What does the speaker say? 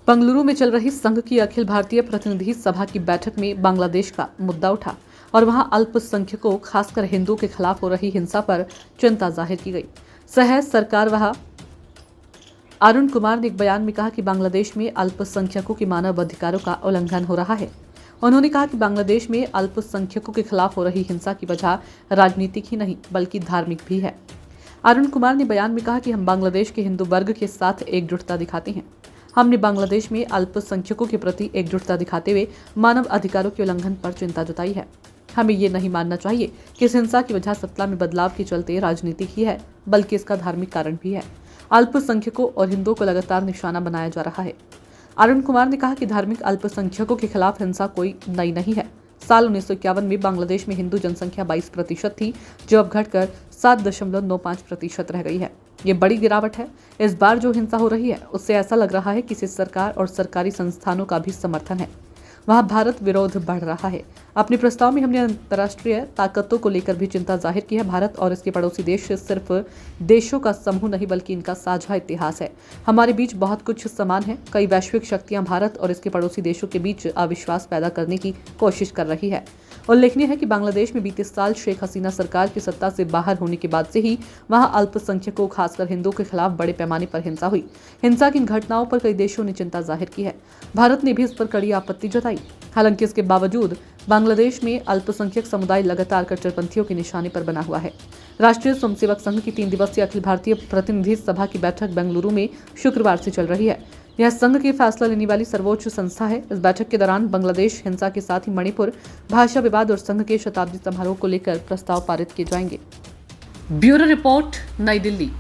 बंगलुरु में चल रही संघ की अखिल भारतीय प्रतिनिधि सभा की बैठक में बांग्लादेश का मुद्दा उठा और वहां अल्पसंख्यकों खासकर हिंदुओं के खिलाफ हो रही हिंसा पर चिंता जाहिर की गई। सह सरकार वह अरुण कुमार ने एक बयान में कहा कि बांग्लादेश में अल्पसंख्यकों के मानव अधिकारों का उल्लंघन हो रहा है। उन्होंने कहा कि बांग्लादेश में अल्पसंख्यकों के खिलाफ हो रही हिंसा की वजह राजनीतिक ही नहीं बल्कि धार्मिक भी है। अरुण कुमार ने बयान में कहा कि हम बांग्लादेश के हिंदू वर्ग के साथ एकजुटता दिखाते हैं। हमने बांग्लादेश में अल्पसंख्यकों के प्रति एकजुटता दिखाते हुए मानव अधिकारों के उल्लंघन पर चिंता जताई है। हमें ये नहीं मानना चाहिए कि इस हिंसा की वजह सत्ता में बदलाव के चलते राजनीतिक ही है, बल्कि इसका धार्मिक कारण भी है। अल्पसंख्यकों और हिंदुओं को लगातार निशाना बनाया जा रहा है। अरुण कुमार ने कहा कि धार्मिक अल्पसंख्यकों के खिलाफ हिंसा कोई नई नहीं है। साल 1951 में बांग्लादेश में हिंदू जनसंख्या 22% थी, जो अब घटकर 7.95% रह गई है। ये बड़ी गिरावट है। इस बार जो हिंसा हो रही है उससे ऐसा लग रहा है कि इसे सरकार और सरकारी संस्थानों का भी समर्थन है। वहां भारत विरोध बढ़ रहा है। अपने प्रस्ताव में हमने अंतर्राष्ट्रीय ताकतों को लेकर भी चिंता जाहिर की है। भारत और इसके पड़ोसी देश सिर्फ देशों का समूह नहीं बल्कि इनका साझा इतिहास है। हमारे बीच बहुत कुछ समान है। कई वैश्विक शक्तियां भारत और इसके पड़ोसी देशों के बीच अविश्वास पैदा करने की कोशिश कर रही है। उल्लेखनीय है कि बांग्लादेश में बीते साल शेख हसीना सरकार की सत्ता से बाहर होने के बाद से ही वहां अल्पसंख्यकों खासकर हिंदुओं के खिलाफ बड़े पैमाने पर हिंसा हुई। हिंसा की इन घटनाओं पर कई देशों ने चिंता जाहिर की है। भारत ने भी इस पर कड़ी आपत्ति जताई। हालांकि इसके बावजूद बांग्लादेश में अल्पसंख्यक समुदाय लगातार कट्टरपंथियों के निशाने पर बना हुआ है। राष्ट्रीय स्वयंसेवक संघ की 3 दिवसीय अखिल भारतीय प्रतिनिधि सभा की बैठक बेंगलुरु में शुक्रवार से चल रही है। यह संघ की फैसला लेने वाली सर्वोच्च संस्था है। इस बैठक के दौरान बांग्लादेश हिंसा के साथ ही मणिपुर भाषा विवाद और संघ के शताब्दी समारोह को लेकर प्रस्ताव पारित किए जाएंगे। ब्यूरो रिपोर्ट, नई दिल्ली।